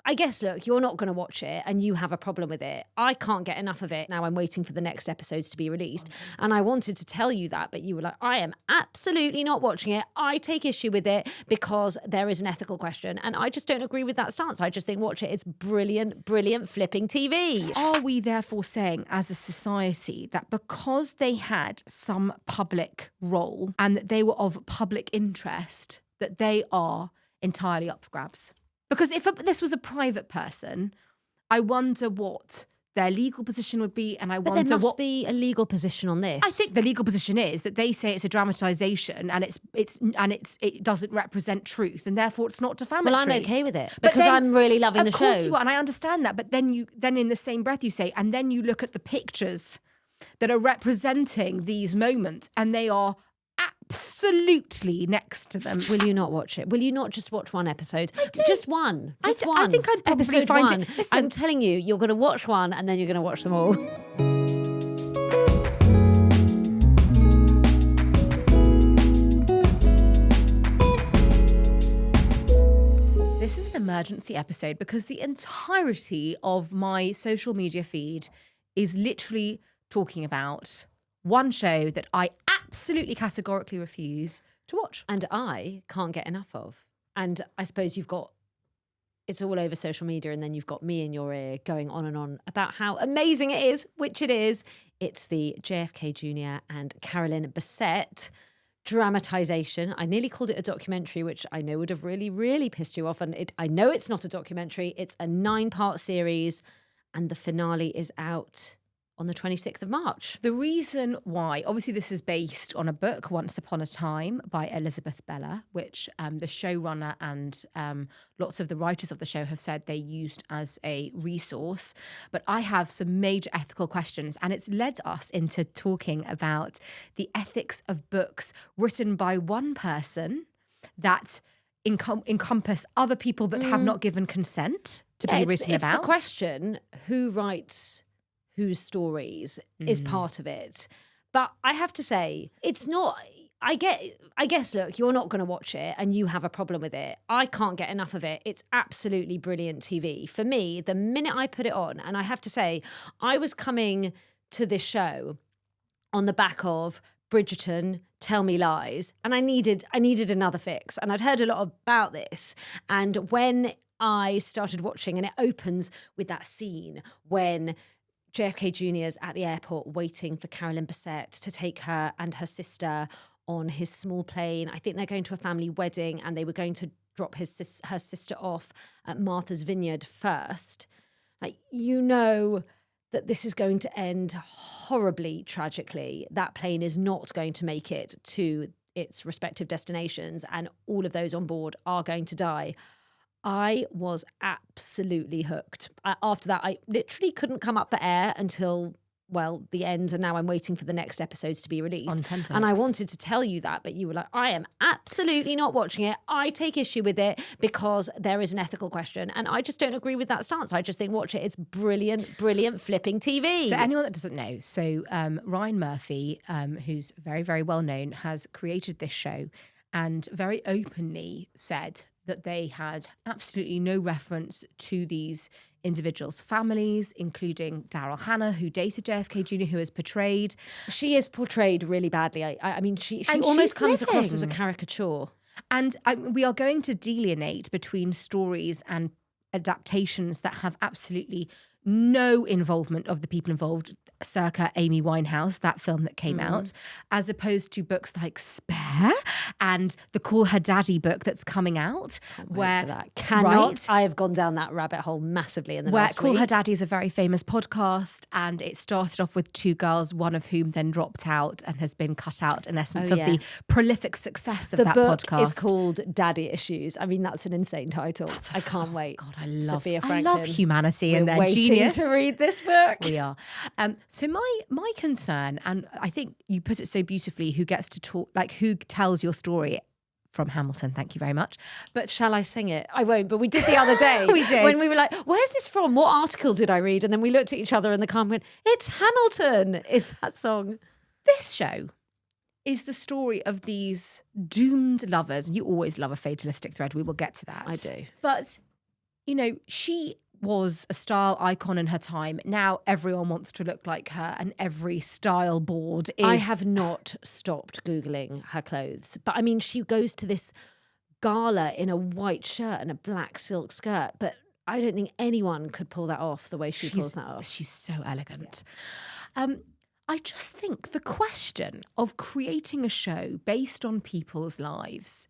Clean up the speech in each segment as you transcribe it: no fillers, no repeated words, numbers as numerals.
I guess, look, you're not going to watch it and you have a problem with it. I can't get enough of it. Now I'm waiting for the next episodes to be released. And I wanted to tell you that, but you were like, I am absolutely not watching it. I take issue with it because there is an ethical question. And I just don't agree with that stance. I just think, watch it. It's brilliant, brilliant flipping TV. Are we therefore saying as a society that because they had some public role and that they were of public interest, that they are entirely up for grabs? Because if this was a private person, I wonder what their legal position would be, and I wonder But there must what be a legal position on this. I think the legal position is that they say it's a dramatization and it doesn't represent truth, and therefore it's not defamatory. Well, I'm okay with it But because then, I'm really loving the show. Of course you are, and I understand that. But then in the same breath you say, and then you look at the pictures that are representing these moments, and they are absolutely next to them. Will you not watch it? Will you not just watch one episode? I do. Just one. Just one. I think I'd probably episode find one. it. Listen, I'm telling you, you're going to watch one and then you're going to watch them all. this is an emergency episode because the entirety of my social media feed is literally talking about one show that I absolutely categorically refuse to watch. And I can't get enough of. And I suppose it's all over social media, and then you've got me in your ear going on and on about how amazing it is, which it is. It's the JFK Jr. and Carolyn Bessette dramatization. I nearly called it a documentary, which I know would have really, really pissed you off. And I know it's not a documentary. It's a 9-part series, and the finale is out on the 26th of March. The reason why, obviously this is based on a book, Once Upon a Time, by Elizabeth Bella, which the showrunner and lots of the writers of the show have said they used as a resource. But I have some major ethical questions, and it's led us into talking about the ethics of books written by one person that encompass other people that have not given consent to be written about. It's the question, who writes whose stories is part of it. But I have to say, it's not, I guess, look, you're not going to watch it and you have a problem with it. I can't get enough of it. It's absolutely brilliant TV. For me, the minute I put it on, and I have to say, I was coming to this show on the back of Bridgerton, Tell Me Lies, and I needed another fix. And I'd heard a lot about this. And when I started watching, and it opens with that scene when JFK Jr.'s at the airport waiting for Carolyn Bessette to take her and her sister on his small plane. I think they're going to a family wedding, and they were going to drop her sister off at Martha's Vineyard first. Like, you know that this is going to end horribly tragically. That plane is not going to make it to its respective destinations, and all of those on board are going to die. I was absolutely hooked. After that, I literally couldn't come up for air until, well, the end. And now I'm waiting for the next episodes to be released. On Tentex. And I wanted to tell you that, but you were like, I am absolutely not watching it. I take issue with it because there is an ethical question. And I just don't agree with that stance. I just think, watch it. It's brilliant, brilliant flipping TV. So anyone that doesn't know, Ryan Murphy, who's very, very well known, has created this show and very openly said that they had absolutely no reference to these individuals' families, including Daryl Hannah, who dated JFK Jr., who is portrayed. She is portrayed really badly. I mean, she And almost she's comes across living. as a caricature. And we are going to delineate between stories and adaptations that have absolutely no involvement of the people involved, circa Amy Winehouse, that film that came out, as opposed to books like Spare and the Call Her Daddy book that's coming out. Where that cannot. I have gone down that rabbit hole massively in the last Call week. Her Daddy is a very famous podcast, and it started off with 2 girls, one of whom then dropped out and has been cut out in essence of the prolific success of that podcast. The book is called Daddy Issues. I mean, that's an insane title. I can't wait. God, I Sophia I Franklin. love humanity We're and their waiting genius. to read this book. We are. So my concern, and I think you put it so beautifully, who gets to talk, like who tells your story from Hamilton, thank you very much. But shall I sing it? I won't, but we did the other day. We did. When we were like, where's this from? What article did I read? And then we looked at each other in the car and went, it's Hamilton. It's that song. This show is the story of these doomed lovers. And you always love a fatalistic thread. We will get to that. I do. But she was a style icon in her time. Now everyone wants to look like her, and every style board is. I have not stopped Googling her clothes. But I mean, she goes to this gala in a white shirt and a black silk skirt, but I don't think anyone could pull that off the way she pulls that off. She's so elegant. I just think the question of creating a show based on people's lives,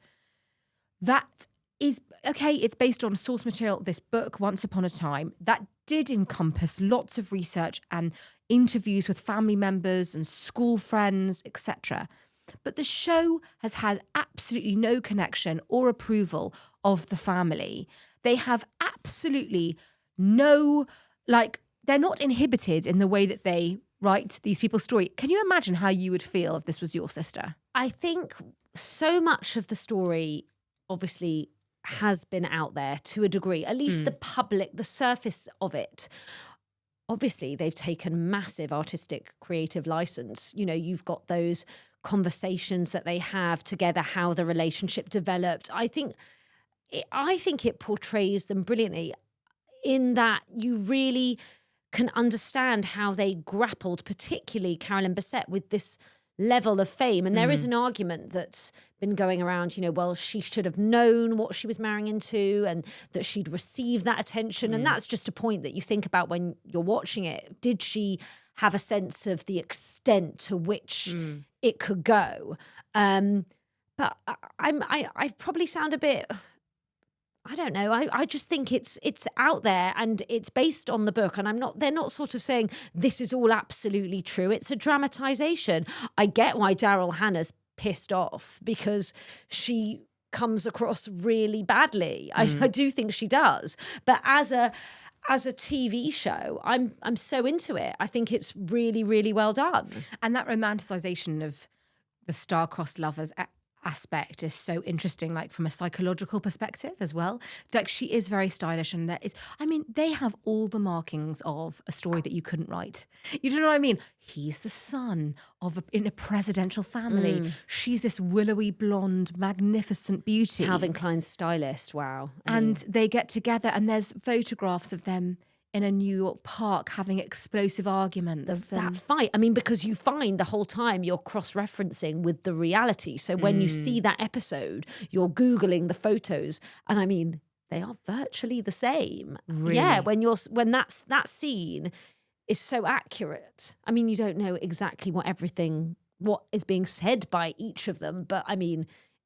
that is, okay, it's based on source material, this book, Once Upon a Time, that did encompass lots of research and interviews with family members and school friends, etc. But the show has had absolutely no connection or approval of the family. They have absolutely no, they're not inhibited in the way that they write these people's story. Can you imagine how you would feel if this was your sister? I think so much of the story obviously has been out there to a degree, at least the public, the surface of it. Obviously, they've taken massive artistic creative license. You've got those conversations that they have together, how the relationship developed. I think it portrays them brilliantly in that you really can understand how they grappled, particularly Carolyn Bessette, with this level of fame. And there is an argument that's been going around, well, she should have known what she was marrying into and that she'd receive that attention. And that's just a point that you think about when you're watching it. Did she have a sense of the extent to which it could go? But I probably sound a bit... I don't know. I just think it's out there and it's based on the book, and they're not sort of saying this is all absolutely true. It's a dramatization. I get why Daryl Hannah's pissed off because she comes across really badly. I do think she does. But as a TV show, I'm so into it. I think it's really, really well done. And that romanticization of the star-crossed lovers aspect is so interesting, from a psychological perspective as well. She is very stylish, and they have all the markings of a story that you couldn't write. You know what I mean? He's the son in a presidential family. She's this willowy blonde, magnificent beauty. Calvin Klein's stylist, wow. And they get together, and there's photographs of them in a New York park having explosive arguments. That fight. Because you find the whole time you're cross-referencing with the reality. So when you see that episode, you're Googling the photos. And they are virtually the same. Really? Yeah, when that scene is so accurate. You don't know exactly what is being said by each of them. But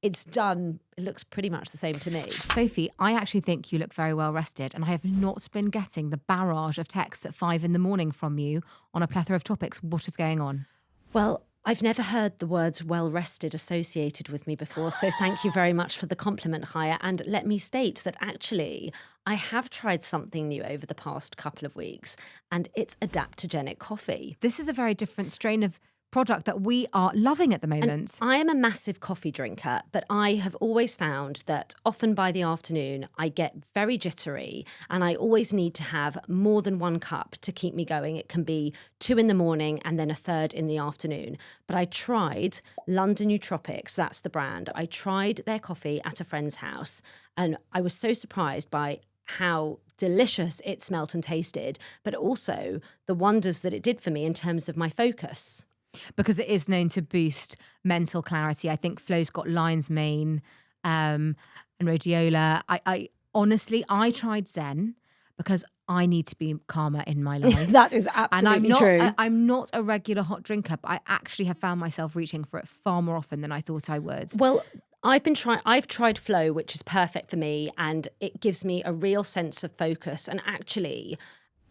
it's done, it looks pretty much the same to me. Sophie, I actually think you look very well rested, and I have not been getting the barrage of texts at 5 a.m. from you on a plethora of topics. What is going on? Well, I've never heard the words well rested associated with me before, so thank you very much for the compliment, Haya. And let me state that actually I have tried something new over the past couple of weeks, and it's adaptogenic coffee. This is a very different strain of product that we are loving at the moment. And I am a massive coffee drinker, but I have always found that often by the afternoon I get very jittery, and I always need to have more than one cup to keep me going. It can be 2 in the morning and then a third in the afternoon. But I tried London Nootropics, that's the brand. I tried their coffee at a friend's house, and I was so surprised by how delicious it smelt and tasted, but also the wonders that it did for me in terms of my focus. Because it is known to boost mental clarity. I think Flo's got lion's mane and rhodiola. I honestly tried Zen because I need to be calmer in my life. That is absolutely true. I'm not a regular hot drinker, but I actually have found myself reaching for it far more often than I thought I would. Well, I've tried Flo, which is perfect for me, and it gives me a real sense of focus. And actually,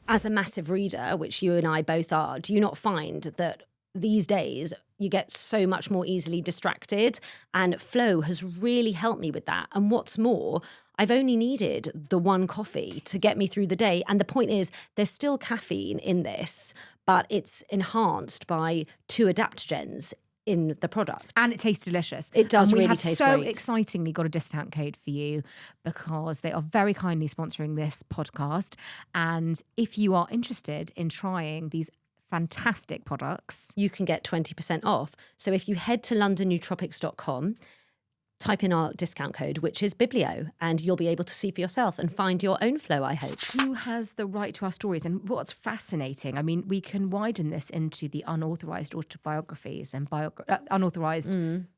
as a massive reader, which you and I both are, do you not find that these days you get so much more easily distracted? And Flo has really helped me with that. And what's more, I've only needed the one coffee to get me through the day. And the point is, there's still caffeine in this, but it's enhanced by 2 adaptogens in the product. And it tastes delicious. It does really taste great. We have so excitingly got a discount code for you because they are very kindly sponsoring this podcast. And if you are interested in trying these fantastic products, you can get 20% off. So if you head to londonnootropics.com, type in our discount code, which is Biblio, and you'll be able to see for yourself and find your own flow, I hope. Who has the right to our stories? And what's fascinating, I mean, we can widen this into the unauthorized autobiographies and unauthorized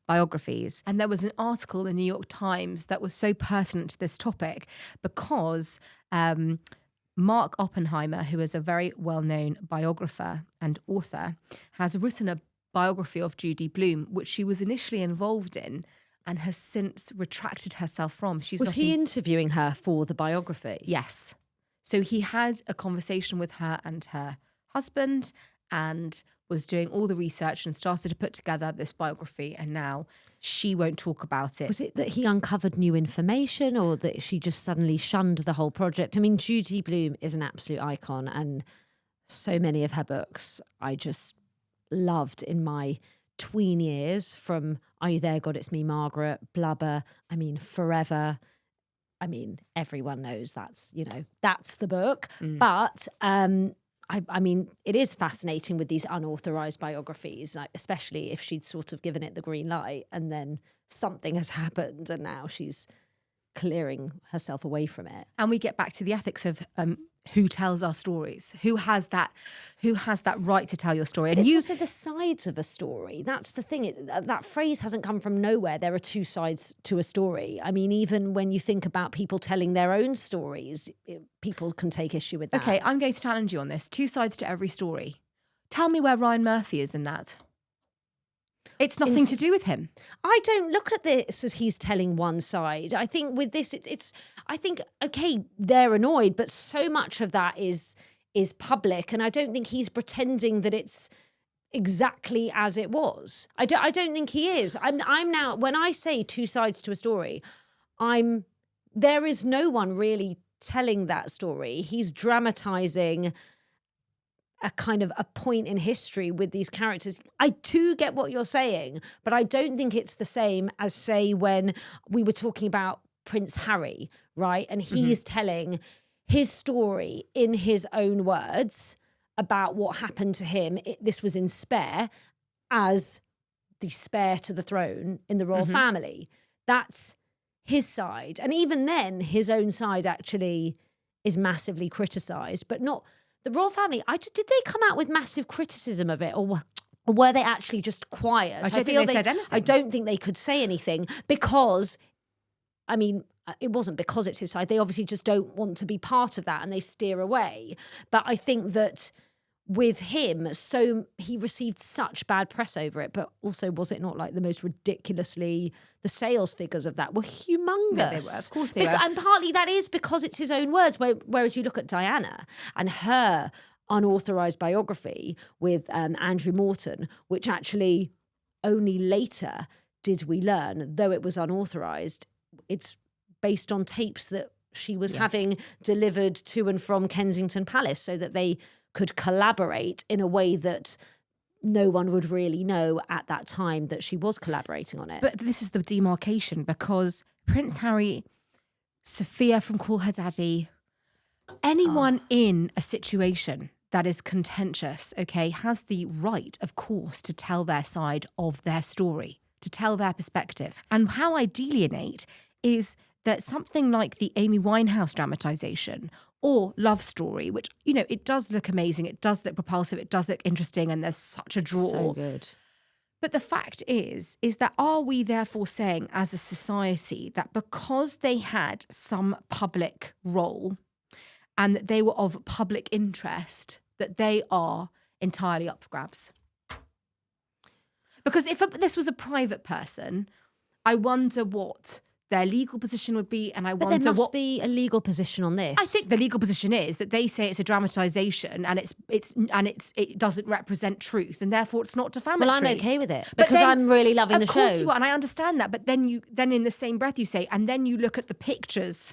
biographies. And there was an article in the New York Times that was so pertinent to this topic because Mark Oppenheimer, who is a very well-known biographer and author, has written a biography of Judy Blume, which she was initially involved in and has since retracted herself from. Was he interviewing her for the biography? Yes. So he had a conversation with her and her husband and was doing all the research and started to put together this biography, and now she won't talk about it. Was it that he uncovered new information or that she just suddenly shunned the whole project? I mean, Judy Blume is an absolute icon, and so many of her books I just loved in my tween years, from Are You There, God, It's Me, Margaret, Blubber, I mean, Forever. I mean, everyone knows that's the book. But I mean, it is fascinating with these unauthorized biographies, like, especially if she'd sort of given it the green light and then something has happened and now she's clearing herself away from it. And we get back to the ethics of who tells our stories, who has that right to tell your story. And it's also the sides of a story. That's the thing. That phrase hasn't come from nowhere. There are two sides to a story. I mean, even when you think about people telling their own stories, people can take issue with that. Okay, I'm going to challenge you on this. Two sides to every story. Tell me where Ryan Murphy is in that. It's nothing to do with him. I don't look at this as he's telling one side. I think with this, I think, okay, they're annoyed, but so much of that is public. And I don't think he's pretending that it's exactly as it was. I don't think he is. I'm now, when I say two sides to a story, there is no one really telling that story. He's dramatizing a kind of a point in history with these characters. I do get what you're saying, but I don't think it's the same as, say, when we were talking about Prince Harry, right? And he's telling his story in his own words about what happened to him. This was in Spare, as the spare to the throne in the royal family. That's his side. And even then, his own side actually is massively criticised, but not... The royal family, did they come out with massive criticism of it, or were they actually just quiet? I don't think they said anything. I don't think they could say anything because, I mean, it wasn't because it's his side. They obviously just don't want to be part of that and they steer away. But I think that with him, he received such bad press over it, but also was it not like the most ridiculously... The sales figures of that were humongous. Yeah, they were. Of course they were. And partly that is because it's his own words. Whereas you look at Diana and her unauthorized biography with Andrew Morton, which actually only later did we learn, though it was unauthorized, it's based on tapes that she was having delivered to and from Kensington Palace so that they could collaborate in a way that no one would really know at that time that she was collaborating on it. But this is the demarcation, because Prince Harry, Sophia from Call Her Daddy, anyone in a situation that is contentious, okay, has the right, of course, to tell their side of their story, to tell their perspective. And how I delineate is that something like the Amy Winehouse dramatization or Love Story, which, it does look amazing, it does look propulsive, it does look interesting, and there's such a draw. So good. But the fact is that are we therefore saying as a society that because they had some public role and that they were of public interest, that they are entirely up for grabs? Because if this was a private person, I wonder what their legal position would be, and I wonder what... There must be a legal position on this. I think the legal position is that they say it's a dramatization and it doesn't represent truth, and therefore it's not defamatory. Well, I'm okay with it because I'm really loving the show. Of course you are, and I understand that. But then in the same breath you say, and then you look at the pictures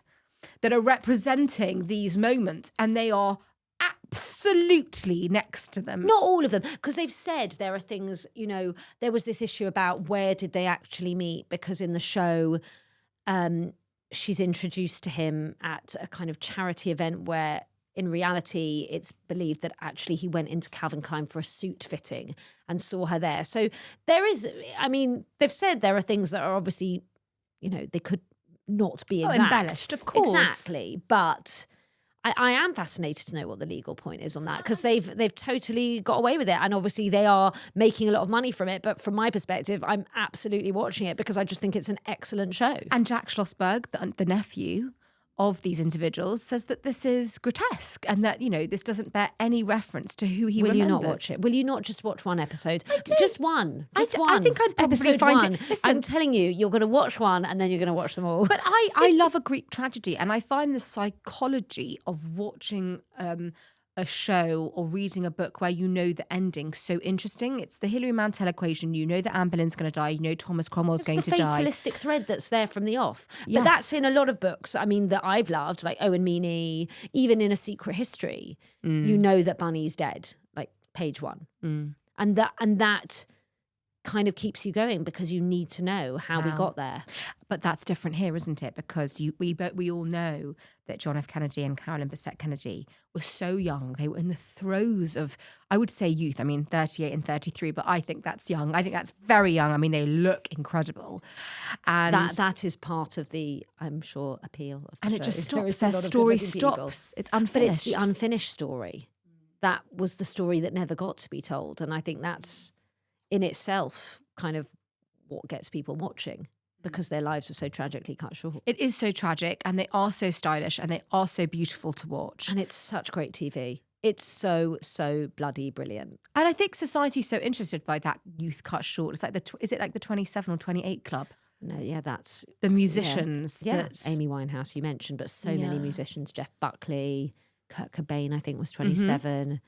that are representing these moments, and they are absolutely next to them. Not all of them, because they've said there are things, there was this issue about where did they actually meet, because in the show... she's introduced to him at a kind of charity event where in reality it's believed that actually he went into Calvin Klein for a suit fitting and saw her there. So there is, they've said there are things that are obviously they could not be Oh, exact. embellished, of course. Exactly. But I am fascinated to know what the legal point is on that, because they've totally got away with it. And obviously they are making a lot of money from it. But from my perspective, I'm absolutely watching it because I just think it's an excellent show. And Jack Schlossberg, the nephew of these individuals, says that this is grotesque and that, this doesn't bear any reference to who he Will remembers. you not watch it? Will you not just watch one episode? I do. Just one. Just I one. think I'd probably episode find one. it. Listen, I'm telling you, you're going to watch one and then you're going to watch them all. But I love a Greek tragedy, and I find the psychology of watching a show or reading a book where the ending so interesting. It's the Hilary Mantel equation. That Anne Boleyn's going to die. Thomas Cromwell's going to die. It's the fatalistic thread that's there from the off. Yes. But that's in a lot of books, that I've loved, like Owen Meany, even in A Secret History. You know that Bunny's dead, like page 1. And that kind of keeps you going because you need to know how we got there. But that's different here, isn't it? Because we all know that John F. Kennedy and Carolyn Bessette Kennedy were so young. They were in the throes of, I would say, youth. 38 and 33, but I think that's young. I think that's very young. They look incredible. And that is part of the, I'm sure, appeal of the show. it just stops. Their Their story people. stops. It's But unfinished. it's the unfinished story. That was the story that never got to be told. And I think that's in itself kind of what gets people watching, because their lives were so tragically cut short. It is so tragic, and they are so stylish, and they are so beautiful to watch. And it's such great TV. It's so bloody brilliant. And I think society's so interested by that youth cut short. It's like is it like the 27 or 28 club? No, yeah, that's The musicians. Yeah, that's- Amy Winehouse you mentioned, but so many musicians. Jeff Buckley, Kurt Cobain, I think was 27.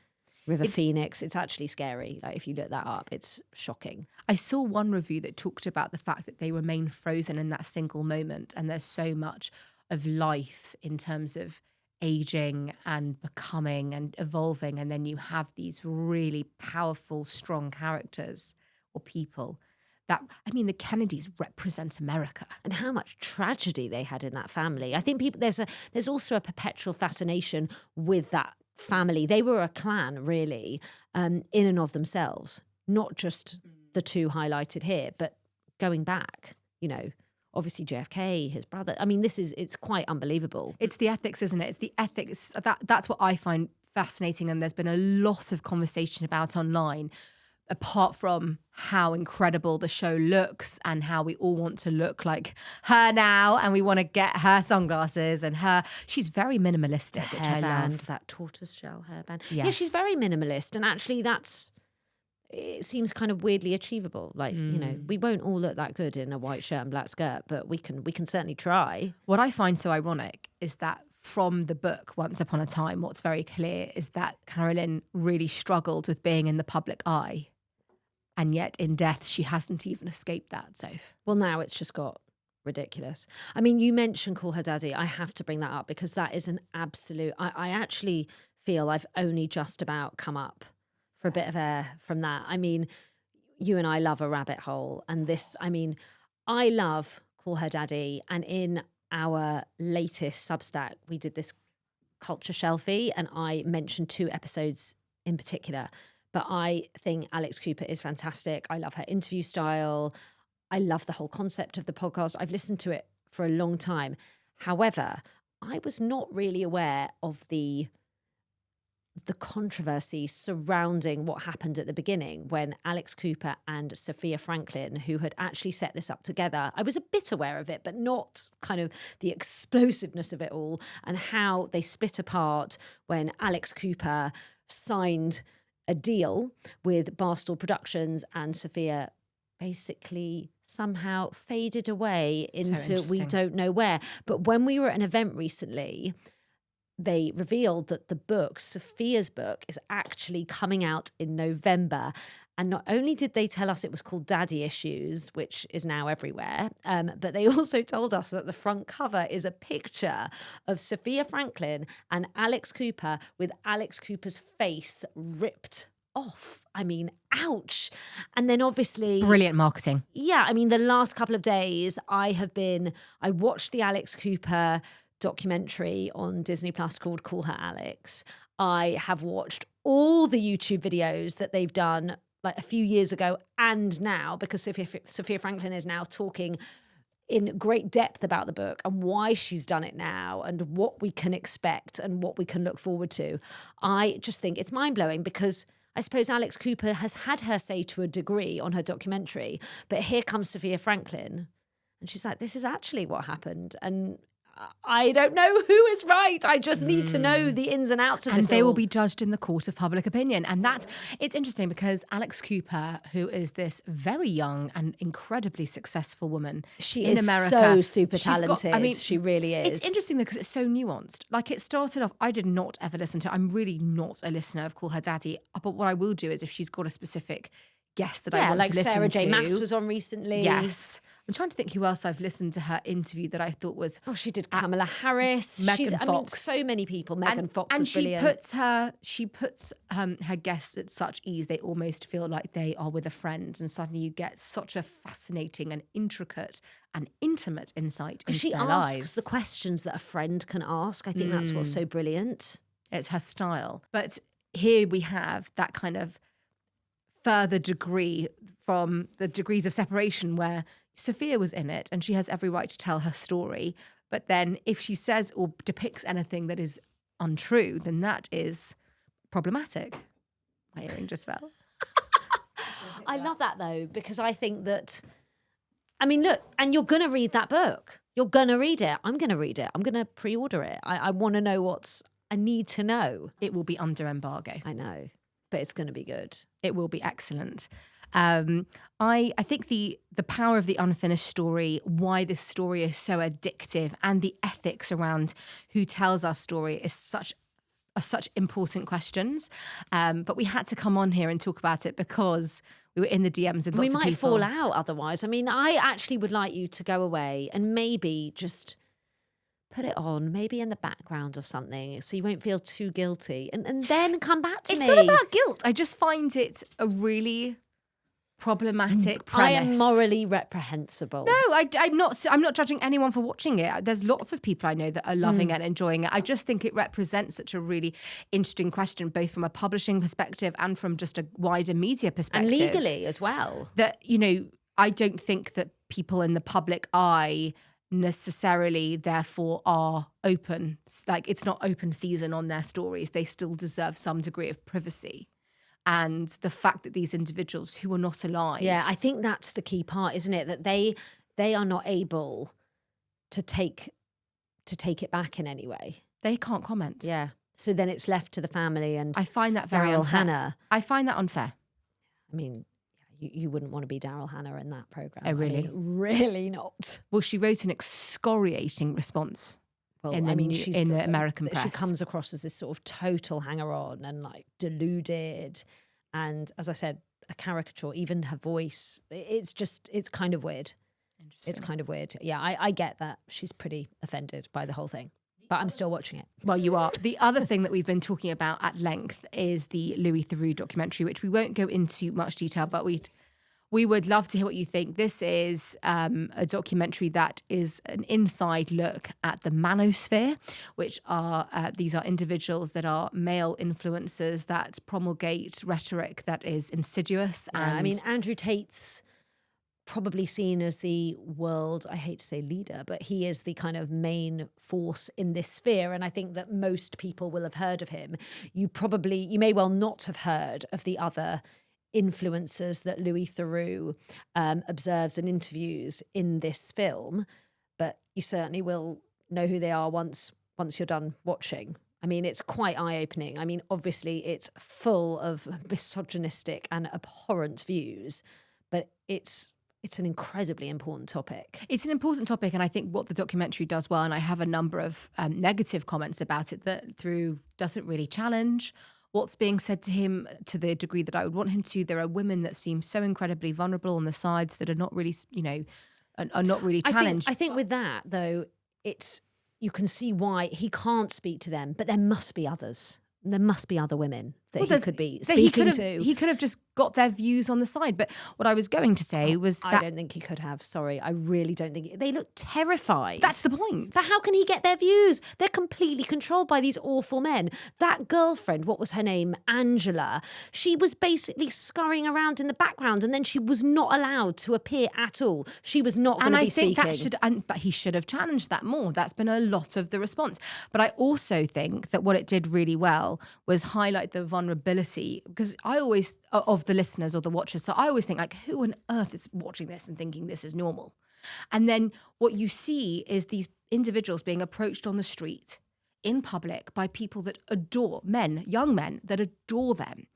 River Phoenix. It's actually scary. Like if you look that up, it's shocking. I saw one review that talked about the fact that they remain frozen in that single moment, and there's so much of life in terms of aging and becoming and evolving, and then you have these really powerful, strong characters or people that, the Kennedys represent America. And how much tragedy they had in that family. I think there's also a perpetual fascination with that family. They were a clan, really, in and of themselves, not just the two highlighted here, but going back, obviously JFK, his brother. It's quite unbelievable. It's the ethics, isn't it? It's the ethics. That's what I find fascinating, and there's been a lot of conversation about online, apart from how incredible the show looks and how we all want to look like her now, and we want to get her sunglasses and she's very minimalistic, which I love. That tortoiseshell hairband. Yes. Yeah, she's very minimalist, and actually it seems kind of weirdly achievable. Like, we won't all look that good in a white shirt and black skirt, but we can certainly try. What I find so ironic is that from the book Once Upon a Time, what's very clear is that Carolyn really struggled with being in the public eye. And yet in death, she hasn't even escaped that, Soph. Well, now it's just got ridiculous. You mentioned Call Her Daddy. I have to bring that up because that is an absolute... I actually feel I've only just about come up for a bit of air from that. You and I love a rabbit hole. And this, I love Call Her Daddy. And in our latest Substack, we did this culture shelfie, and I mentioned 2 episodes in particular. But I think Alex Cooper is fantastic. I love her interview style. I love the whole concept of the podcast. I've listened to it for a long time. However, I was not really aware of the controversy surrounding what happened at the beginning when Alex Cooper and Sophia Franklin, who had actually set this up together, I was a bit aware of it, but not kind of the explosiveness of it all, and how they split apart when Alex Cooper signed a deal with Barstool Productions, and Sophia basically somehow faded away into we don't know where. But when we were at an event recently, they revealed that the book, Sophia's book, is actually coming out in November. And not only did they tell us it was called Daddy Issues, which is now everywhere, but they also told us that the front cover is a picture of Sophia Franklin and Alex Cooper with Alex Cooper's face ripped off. Ouch. And then obviously... Brilliant marketing. Yeah, the last couple of days I watched the Alex Cooper documentary on Disney Plus called Call Her Alex. I have watched all the YouTube videos that they've done like a few years ago and now, because Sophia Franklin is now talking in great depth about the book and why she's done it now and what we can expect and what we can look forward to. I just think it's mind-blowing because I suppose Alex Cooper has had her say to a degree on her documentary, but here comes Sophia Franklin and she's like, this is actually what happened. And I don't know who is right. I just need to know the ins and outs of this. And they will be judged in the court of public opinion. And it's interesting because Alex Cooper, who is this very young and incredibly successful woman in America. So super talented. She really is. It's interesting though because it's so nuanced. Like it started off, I did not ever listen to, I'm really not a listener of Call Her Daddy. But what I will do is if she's got a specific guest that I want to listen to. Sarah J. Maas was on recently. Yes. I'm trying to think who else I've listened to her interview that I thought was... Oh, she did Kamala Harris. Megan Fox. I mean, so many people. Megan Fox was brilliant. And she puts her guests at such ease, they almost feel like they are with a friend. And suddenly you get such a fascinating and intricate and intimate insight into their lives. She asks the questions that a friend can ask. I think that's what's so brilliant. It's her style. But here we have that kind of further degree from the degrees of separation where Sophia was in it and she has every right to tell her story. But then if she says or depicts anything that is untrue, then that is problematic. My earring just fell. I love that though, because I think that, I mean, look, and you're going to read that book. You're going to read it. I'm going to read it. I'm going to pre-order it. I want to know I need to know. It will be under embargo. I know, but it's going to be good. It will be excellent. I think the power of the unfinished story, why this story is so addictive, and the ethics around who tells our story is such important questions. But we had to come on here and talk about it because we were in the DMs with lots of people. We might fall out otherwise. I mean, I actually would like you to go away and maybe just put it on, maybe in the background or something, so you won't feel too guilty, and then come back to me. It's not about guilt. I just find it a really problematic premise. I am morally reprehensible. No, I'm not judging anyone for watching it. There's lots of people I know that are loving it and enjoying it. I just think it represents such a really interesting question, both from a publishing perspective and from just a wider media perspective. And legally as well. That, I don't think that people in the public eye necessarily therefore are open. Like it's not open season on their stories. They still deserve some degree of privacy. And the fact that these individuals who are not alive. Yeah, I think that's the key part, isn't it? That they are not able to take it back in any way. They can't comment. Yeah. So then it's left to the family and I find that very Daryl unfair. Hannah. I find that unfair. I mean, you wouldn't want to be Daryl Hannah in that programme. Oh, really? I mean, really not. Well, she wrote an excoriating response. Well, in the American press. She comes across as this sort of total hanger-on and like deluded. And as I said, a caricature, even her voice, it's kind of weird. It's kind of weird. Yeah, I get that she's pretty offended by the whole thing, but I'm still watching it. Well, you are. The other thing that we've been talking about at length is the Louis Theroux documentary, which we won't go into much detail, but we would love to hear what you think. This is a documentary that is an inside look at the manosphere, which are these are individuals that are male influencers that promulgate rhetoric that is insidious. Yeah, I mean, Andrew Tate's probably seen as the world, I hate to say leader, but he is the kind of main force in this sphere. And I think that most people will have heard of him. You may well not have heard of the other influencers that Louis Theroux observes and interviews in this film, but you certainly will know who they are once you're done watching. I mean, it's quite eye-opening. I mean, obviously it's full of misogynistic and abhorrent views, but it's an incredibly important topic. It's an important topic, and I think what the documentary does well, and I have a number of negative comments about it, that Theroux doesn't really challenge what's being said to him to the degree that I would want him to. There are women that seem so incredibly vulnerable on the sides that are not really, are not really challenged. I think with that, though, you can see why he can't speak to them, but there must be others. There must be other women that he could be that he speaking could to. He could have just got their views on the side. But what I was going to say was I that don't think he could have. Sorry, I really don't think. They look terrified. that's the point. But how can he get their views? They're completely controlled by these awful men. That girlfriend, what was her name? Angela. She was basically scurrying around in the background, and then she was not allowed to appear at all. She was not going to be speaking. And I think but he should have challenged that more. That's been a lot of the response. But I also think that what it did really well was highlight the vulnerability, because I always, of the listeners or the watchers, so I always think, like, who on earth is watching this and thinking this is normal? And then what you see is these individuals being approached on the street in public by people that adore men, young men that adore them.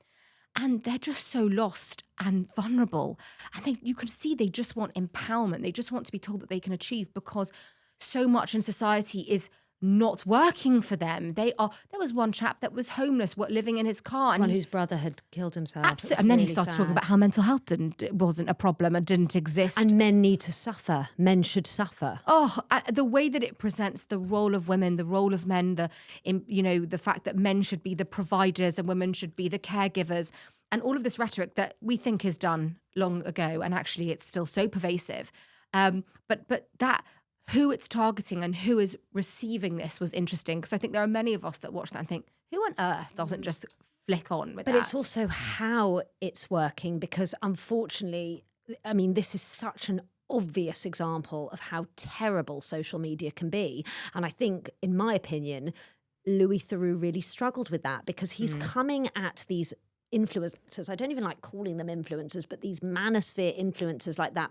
And they're just so lost and vulnerable. And you can see they just want empowerment. They just want to be told that they can achieve, because so much in society is not working for them. There was one chap that was homeless, living in his car. Someone whose brother had killed himself. Absolutely. And then he starts talking about how mental health wasn't a problem and didn't exist. And men need to suffer. Men should suffer. Oh, the way that it presents the role of women, the role of men, the fact that men should be the providers and women should be the caregivers, and all of this rhetoric that we think is done long ago, and actually it's still so pervasive. But that who it's targeting and who is receiving this was interesting, because I think there are many of us that watch that and think, who on earth doesn't just flick on with that? But it's also how it's working, because unfortunately, I mean, this is such an obvious example of how terrible social media can be. And I think, in my opinion, Louis Theroux really struggled with that, because he's coming at these influencers. I don't even like calling them influencers, but these manosphere influencers like that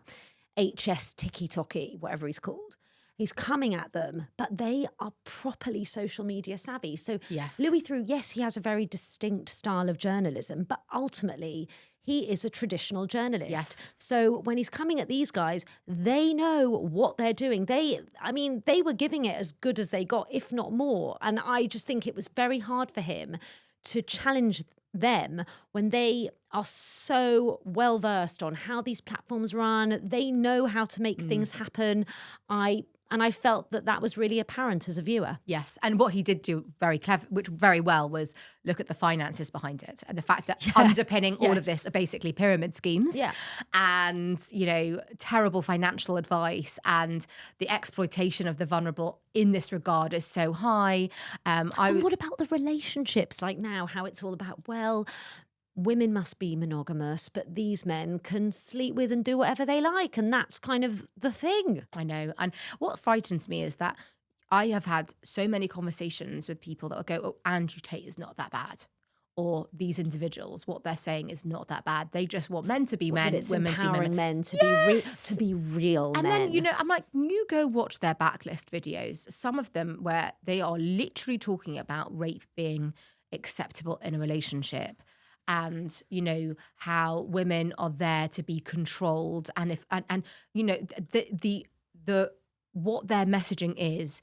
HS Tiki-Toki, whatever he's called. He's coming at them, but they are properly social media savvy. So yes. Louis Theroux, yes, he has a very distinct style of journalism, but ultimately he is a traditional journalist. Yes. So when he's coming at these guys, they know what they're doing. They were giving it as good as they got, if not more. And I just think it was very hard for him to challenge them when they are so well versed on how these platforms run. They know how to make things happen. I felt that was really apparent as a viewer. Yes. And what he did do very clever, which very well, was look at the finances behind it, and the fact that underpinning all of this are basically pyramid schemes. Yeah. And, terrible financial advice, and the exploitation of the vulnerable in this regard is so high. And what about the relationships? Like now, how it's all about, well, women must be monogamous, but these men can sleep with and do whatever they like. And that's kind of the thing. I know. And what frightens me is that I have had so many conversations with people that will go, oh, Andrew Tate is not that bad. Or these individuals, what they're saying is not that bad. They just want men to be men, but it's women to be empowering women. men to be real and men. And then, I'm like, you go watch their backlist videos. Some of them where they are literally talking about rape being acceptable in a relationship. And how women are there to be controlled, and the what their messaging is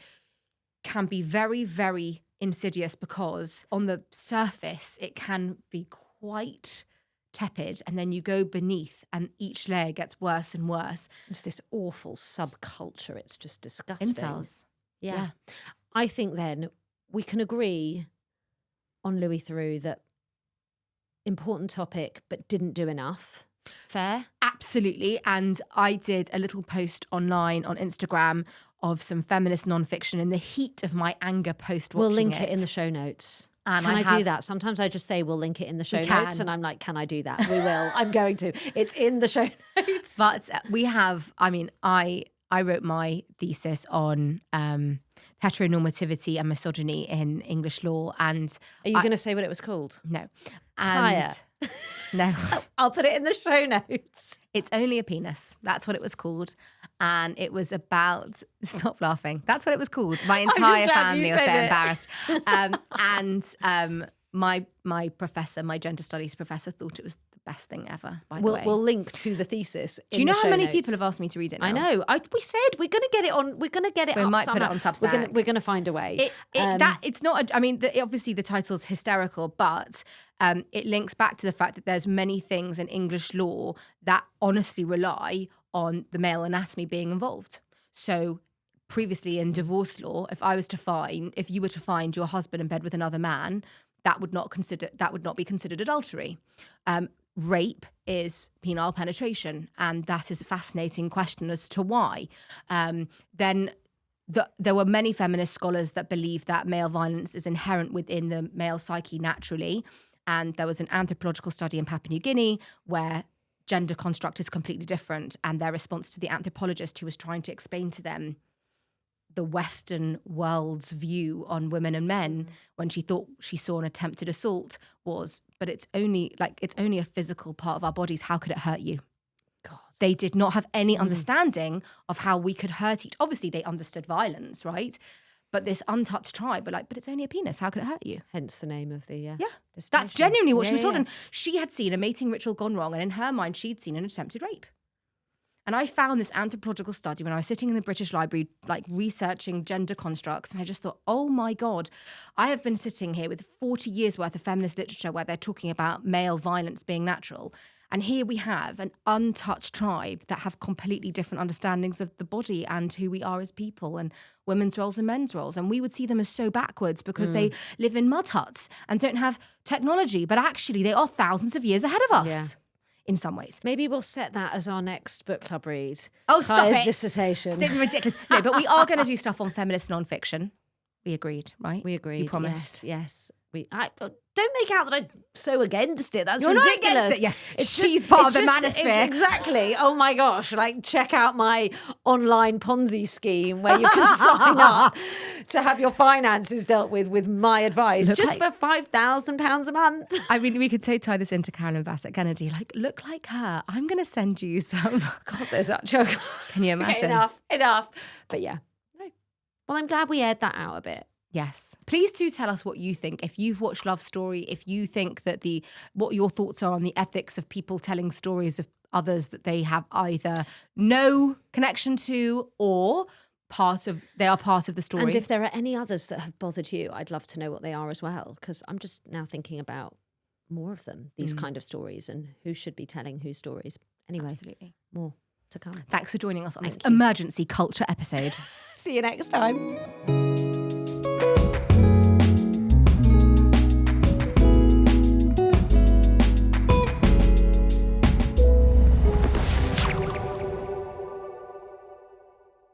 can be very, very insidious, because on the surface it can be quite tepid, and then you go beneath and each layer gets worse and worse. It's this awful subculture. It's just disgusting. Incels. Yeah. I think then we can agree on Louis Theroux that important topic, but didn't do enough. Fair? Absolutely. And I did a little post online on Instagram of some feminist nonfiction in the heat of my anger post-watching We'll link it in the show notes. And can I do that? Sometimes I just say we'll link it in the show notes, and I'm like, can I do that? We will. I'm going to. It's in the show notes. But we have, I wrote my thesis on heteronormativity and misogyny in English law. And are you going to say what it was called? No. Higher. No. I'll put it in the show notes. It's Only a Penis. That's what it was called. And it was about, stop laughing. That's what it was called. My entire family was so embarrassed. My professor, my gender studies professor, thought it was the best thing ever, by the way. We'll link to the thesis. Do you know how many people have asked me to read it now? I know. We said we're going to get it on. We're going to get it. We up might somehow. put it on Substack. We're going to find a way. It's not. Obviously the title's hysterical, but it links back to the fact that there's many things in English law that honestly rely on the male anatomy being involved. So previously in divorce law, if you were to find your husband in bed with another man, that would not be considered adultery. Rape is penile penetration, and that is a fascinating question as to why. Then there were many feminist scholars that believed that male violence is inherent within the male psyche naturally, and there was an anthropological study in Papua New Guinea where gender construct is completely different, and their response to the anthropologist who was trying to explain to them the Western world's view on women and men when she thought she saw an attempted assault was, but it's only a physical part of our bodies. How could it hurt you? God. They did not have any understanding of how we could hurt each. Obviously, they understood violence, right? But this untouched tribe were like, but it's only a penis. How could it hurt you? Hence the name of the Yeah, dissertation. that's genuinely what she was told. Yeah. And she had seen a mating ritual gone wrong, and in her mind, she'd seen an attempted rape. And I found this anthropological study when I was sitting in the British Library, like researching gender constructs. And I just thought, oh my God, I have been sitting here with 40 years worth of feminist literature where they're talking about male violence being natural. And here we have an untouched tribe that have completely different understandings of the body and who we are as people and women's roles and men's roles. And we would see them as so backwards because they live in mud huts and don't have technology. But actually, they are thousands of years ahead of us. Yeah. In some ways. Maybe we'll set that as our next book club read. Oh, stop Kaya's it. dissertation. It's ridiculous. No, but we are going to do stuff on feminist nonfiction. We agreed, right? We agreed. You promised. Yes. Don't make out that I'm so against it. That's You're ridiculous. not against it. Yes, It's she's just- part it's of the just- manosphere. it's exactly. Oh my gosh! Like, check out my online Ponzi scheme where you can sign up to have your finances dealt with my advice, Look just like- for £5,000 a month. I mean, we could so tie this into Carolyn Bassett Kennedy. Like, look like her. I'm going to send you some. God, there's that joke. Can you Okay, imagine? enough. But yeah, no. Well, I'm glad we aired that out a bit. Yes. Please do tell us what you think. If you've watched Love Story, if you think that what your thoughts are on the ethics of people telling stories of others that they have either no connection to or they are part of the story. And if there are any others that have bothered you, I'd love to know what they are as well, because I'm just now thinking about more of them, these kind of stories, and who should be telling whose stories. Anyway, Absolutely. more to come. Thanks for joining us on this Thank you. emergency culture episode. See you next time.